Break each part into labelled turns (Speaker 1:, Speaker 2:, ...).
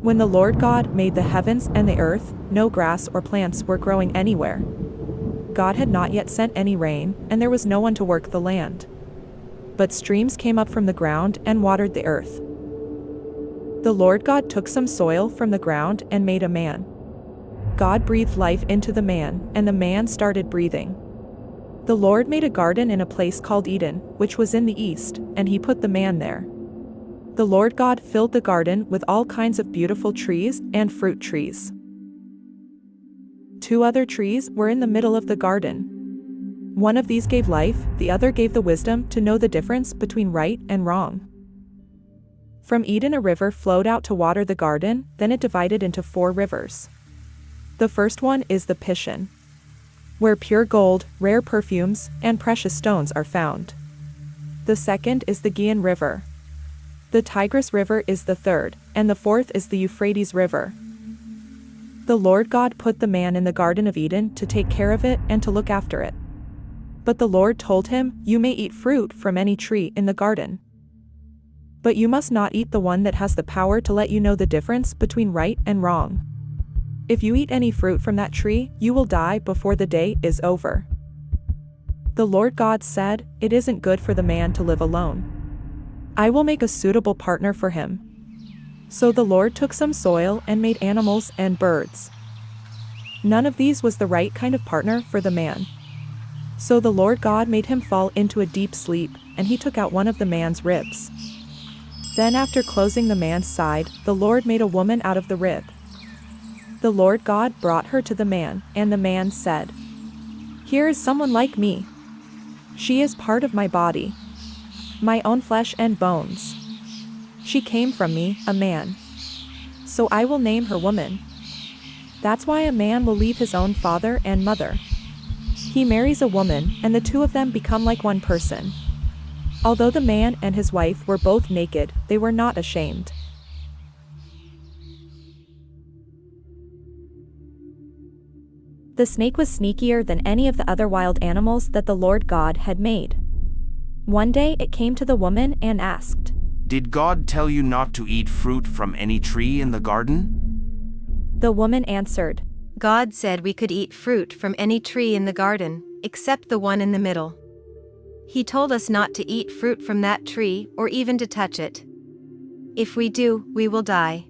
Speaker 1: When the Lord God made the heavens and the earth, no grass or plants were growing anywhere. God had not yet sent any rain, and there was no one to work the land. But streams came up from the ground and watered the earth. The Lord God took some soil from the ground and made a man. God breathed life into the man, and the man started breathing. The Lord made a garden in a place called Eden, which was in the east, and he put the man there. The Lord God filled the garden with all kinds of beautiful trees and fruit trees. 2 other trees were in the middle of the garden. One of these gave life, the other gave the wisdom to know the difference between right and wrong. From Eden a river flowed out to water the garden, then it divided into 4 rivers. The first one is the Pishon, where pure gold, rare perfumes, and precious stones are found. The second is the Gihon River. The Tigris River is the third, and the fourth is the Euphrates River. The Lord God put the man in the Garden of Eden to take care of it and to look after it. But the Lord told him, "You may eat fruit from any tree in the garden. But you must not eat the one that has the power to let you know the difference between right and wrong. If you eat any fruit from that tree, you will die before the day is over." The Lord God said, "It isn't good for the man to live alone. I will make a suitable partner for him." So the Lord took some soil and made animals and birds. None of these was the right kind of partner for the man. So the Lord God made him fall into a deep sleep, and he took out one of the man's ribs. Then after closing the man's side, the Lord made a woman out of the rib. The Lord God brought her to the man, and the man said, "Here is someone like me. She is part of my body, my own flesh and bones. She came from me, a man. So I will name her woman. That's why a man will leave his own father and mother. He marries a woman, and the 2 of them become like one person." Although the man and his wife were both naked, they were not ashamed. The snake was sneakier than any of the other wild animals that the Lord God had made. One day it came to the woman and asked,
Speaker 2: "Did God tell you not to eat fruit from any tree in the garden?"
Speaker 1: The woman answered,
Speaker 3: God said we could eat fruit from any tree in the garden, except the one in the middle. He told us not to eat fruit from that tree or even to touch it. If we do, we will die.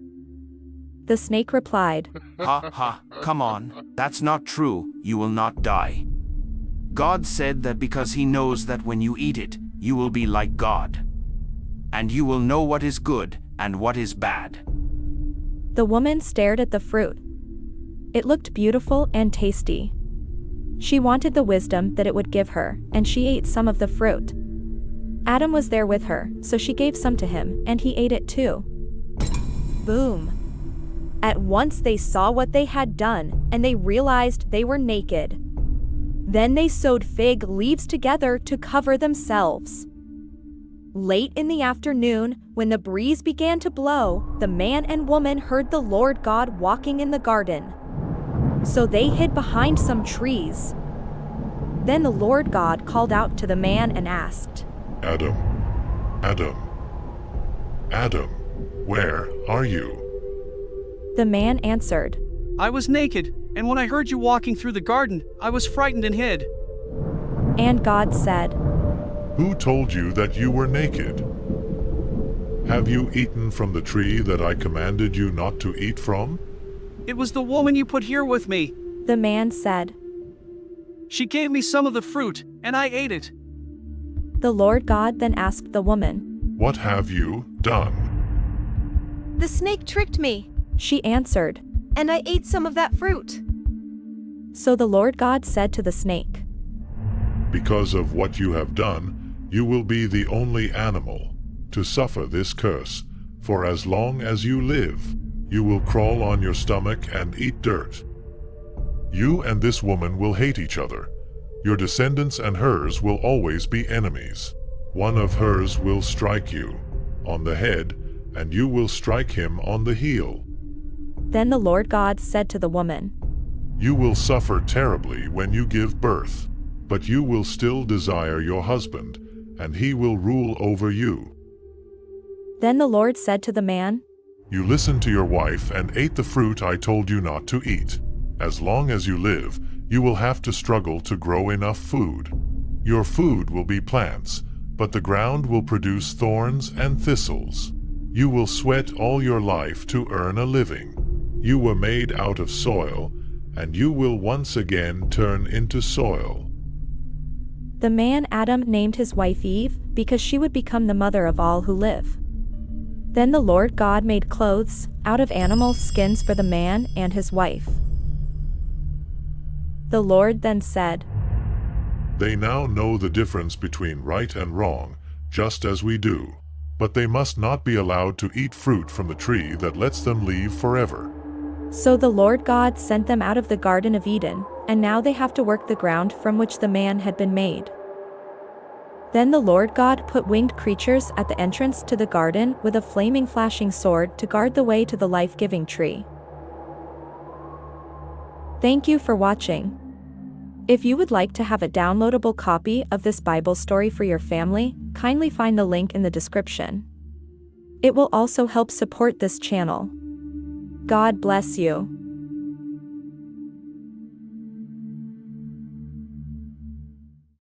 Speaker 1: The snake replied,
Speaker 2: Ha ha, come on, that's not true, you will not die. God said that because he knows that when you eat it, you will be like God. And you will know what is good and what is bad.
Speaker 1: The woman stared at the fruit. It looked beautiful and tasty. She wanted the wisdom that it would give her, and she ate some of the fruit. Adam was there with her, so she gave some to him, and he ate it too. Boom! At once they saw what they had done, and they realized they were naked. Then they sewed fig leaves together to cover themselves. Late in the afternoon, when the breeze began to blow, the man and woman heard the Lord God walking in the garden. So they hid behind some trees. Then the Lord God called out to the man and asked,
Speaker 4: "Adam, Adam, Adam, where are you?"
Speaker 1: The man answered,
Speaker 5: "I was naked, and when I heard you walking through the garden, I was frightened and hid."
Speaker 1: And God said,
Speaker 4: "Who told you that you were naked? Have you eaten from the tree that I commanded you not to eat from?"
Speaker 5: "It was the woman you put here with me.
Speaker 1: The man said.
Speaker 5: She gave me some of the fruit, and I ate it."
Speaker 1: The Lord God then asked the woman,
Speaker 4: "What have you done?"
Speaker 3: The snake tricked me,
Speaker 1: She answered.
Speaker 3: and I ate some of that fruit.
Speaker 1: So the Lord God said to the snake,
Speaker 4: "Because of what you have done, you will be the only animal to suffer this curse, for as long as you live, you will crawl on your stomach and eat dirt. You and this woman will hate each other. Your descendants and hers will always be enemies. One of hers will strike you on the head, and you will strike him on the heel.
Speaker 1: Then the Lord God said to the woman,
Speaker 4: You will suffer terribly when you give birth, but you will still desire your husband, and he will rule over you."
Speaker 1: Then the Lord said to the man,
Speaker 4: You listened to your wife and ate the fruit I told you not to eat. As long as you live, you will have to struggle to grow enough food. Your food will be plants, but the ground will produce thorns and thistles. You will sweat all your life to earn a living. You were made out of soil, and you will once again turn into soil.
Speaker 1: The man Adam named his wife Eve because she would become the mother of all who live. Then the Lord God made clothes out of animal skins for the man and his wife. The Lord then said,
Speaker 4: They now know the difference between right and wrong, just as we do. But they must not be allowed to eat fruit from the tree that lets them live forever.
Speaker 1: So the Lord God sent them out of the Garden of Eden, and now they have to work the ground from which the man had been made. Then the Lord God put winged creatures at the entrance to the garden with a flaming flashing sword to guard the way to the life-giving tree. Thank you for watching. If you would like to have a downloadable copy of this Bible story for your family, kindly find the link in the description. It will also help support this channel. God bless you.